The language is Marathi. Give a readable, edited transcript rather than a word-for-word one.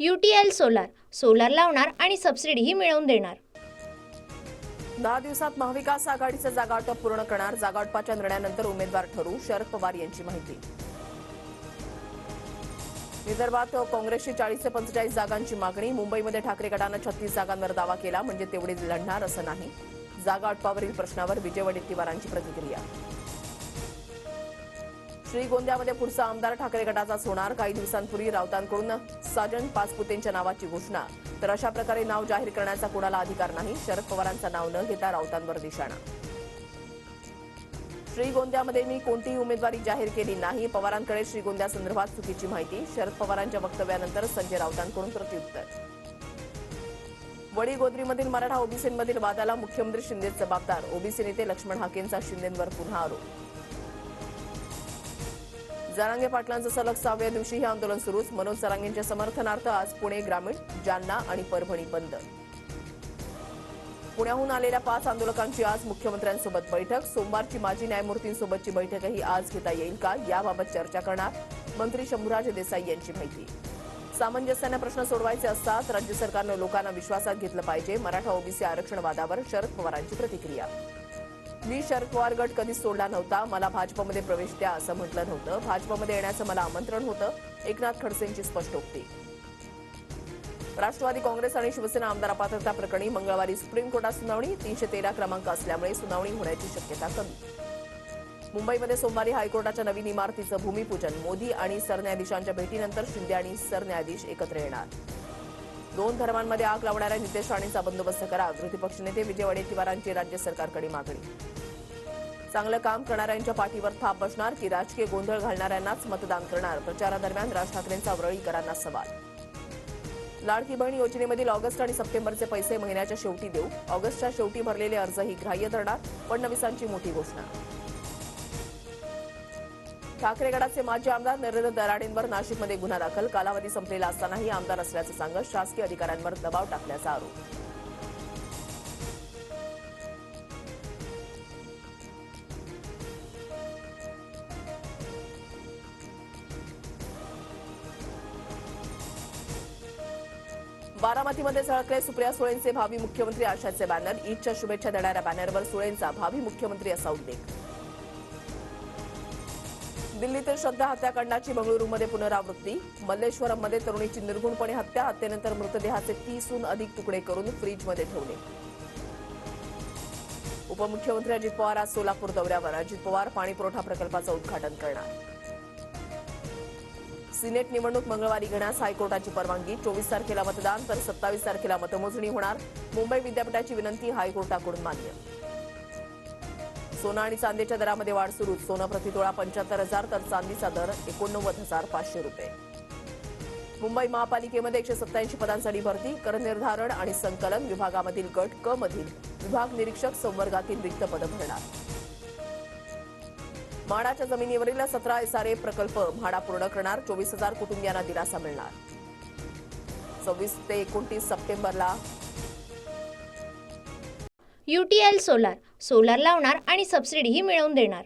UTL सोलार लावणार आणि सबसिडीही मिळवून देणार। 10 दिवसात महाविकास आघाडीचं जागावाटप पूर्ण करणार। जागावाटपाच्या निर्णयानंतर उमेदवार ठरवू, शरद पवार यांची माहिती। विदर्भात काँग्रेसची 40 ते 45 जागांची मागणी। मुंबईमध्ये ठाकरे गटानं 36 जागांवर दावा केला, म्हणजे तेवढे लढणार असं नाही। जागावाटपावरील प्रश्नावर विजय वडेट्टीवारांची प्रतिक्रिया। श्रीगोंद्यामध्ये पुढचा आमदार ठाकरे गटाचाच होणार। काही दिवसांपूर्वी राऊतांकडून साजन पाचपुतेंच्या नावाची घोषणा, तर अशा प्रकारे नाव जाहीर करण्याचा कोणाला अधिकार नाही। शरद पवारांचं नाव न घेता राऊतांवर निशाणा। श्रीगोंद्यामध्ये मी कोणतीही उमेदवारी जाहीर केली नाही। पवारांकडे श्रीगोंद्यासंदर्भात चुकीची माहिती। शरद पवारांच्या वक्तव्यानंतर संजय राऊतांकडून प्रत्युत्तर। वडीगोद्रीमधील मराठा ओबीसींमधील वादाला मुख्यमंत्री शिंदेच जबाबदार। ओबीसी नेते लक्ष्मण हाकेंचा शिंदेंवर पुन्हा आरोप। जरांगे पाटलांचं सलग 6व्या दिवशीही आंदोलन सुरूच। मनोज जरांगेंच्या समर्थनार्थ आज पुणे ग्रामीण, जालना आणि परभणी बंद। पुण्याहून आलेल्या 5 आंदोलकांची आज मुख्यमंत्र्यांसोबत बैठक। सोमवारची माजी न्यायमूर्तींसोबतची बैठकही आज घेता येईल का, याबाबत चर्चा करणार। मंत्री शंभूराज देसाई यांची माहिती। सामंजस्याने प्रश्न सोडवायचे असतात, राज्य सरकारनं लोकांना विश्वासात घेतलं पाहिजे। मराठा ओबीसी आरक्षण वादावर शरद पवारांची प्रतिक्रिया। मी शरद पवार गट कधीच सोडला नव्हता। मला भाजपमध्ये प्रवेश द्या असं म्हटलं नव्हतं। भाजपमध्ये येण्याचं मला आमंत्रण होतं। एकनाथ खडसेंची स्पष्टोक्ती। राष्ट्रवादी काँग्रेस आणि शिवसेना आमदार अपात्रता प्रकरणी मंगळवारी सुप्रीम कोर्टात सुनावणी। 313 क्रमांक असल्यामुळे सुनावणी होण्याची शक्यता कमी। मुंबईमध्ये सोमवारी हायकोर्टाच्या नवीन इमारतीचं भूमिपूजन। मोदी आणि सरन्यायाधीशांच्या भेटीनंतर शिंदे आणि सरन्यायाधीश एकत्र येणार। 2 धर्मांमध्ये आग लावणाऱ्या नितेश राणेंचा बंदोबस्त करा। विरोधी पक्षनेते विजय वडेट्टीवारांची राज्य सरकारकडे मागणी। चांगलं काम करणाऱ्यांच्या पाठीवर थाप बसणार की राजकीय गोंधळ घालणाऱ्यांनाच मतदान करणार। प्रचारादरम्यान राज ठाकरेंचा वरळीकरांना सवाल। लाडकी बहीण योजनेमधील ऑगस्ट आणि सप्टेंबरचे पैसे महिन्याच्या शेवटी देऊ। ऑगस्टच्या शेवटी भरलेले अर्जही ग्राह्य धरणार। फडणवीसांची मोठी घोषणा। ठाकरे गटाचे माजी आमदार नरेंद्र दराडेंवर नाशिकमध्ये गुन्हा दाखल। कालावधी संपलेला असतानाही आमदार असल्याचं सांगत शासकीय अधिकाऱ्यांवर दबाव टाकल्याचा आरोप। बारामतीमध्ये झळकले सुप्रिया सुळेंचे भावी मुख्यमंत्री आशाचे बॅनर। ईदच्या शुभेच्छा देणाऱ्या बॅनरवर सुळेंचा भावी मुख्यमंत्री असा उल्लेख। दिल्लीतील श्रद्धा हत्याकांडाची बंगळुरूमध्ये पुनरावृत्ती। मल्लेश्वरममध्ये तरुणीची निर्घुणपणे हत्या। हत्येनंतर मृतदेहाचे 30हून अधिक तुकडे करून फ्रीजमध्ये ठेवले। उपमुख्यमंत्री अजित पवार आज सोलापूर दौऱ्यावर। अजित पवार पाणीपुरवठा प्रकल्पाचं उद्घाटन करणार। सिनेट निवडणूक मंगळवारी घेण्यास हायकोर्टाची परवानगी। 24 तारखेला मतदान तर 27 तारखेला मतमोजणी होणार। मुंबई विद्यापीठाची विनंती हायकोर्टाकडून मान्य। सोनं आणि चांदीच्या दरामध्ये वाढ सुरूच। सोनं प्रतितोळा 75,000 तर चांदीचा दर 89,500 रुपये। मुंबई महापालिकेमध्ये 187 पदांसाठी भरती। कर निर्धारण आणि संकलन विभागामधील गट क मधील विभाग निरीक्षक संवर्गातील रिक्त पदं भरणार। म्हाडाच्या जमिनीवरील 17 SRA प्रकल्प म्हाडा पूर्ण करणार। 24,000 कुटुंबियांना दिलासा मिळणार। 26 ते 29 सप्टेंबरला UTL सोलार लावणार आणि सबसिडीही मिळवून देणार।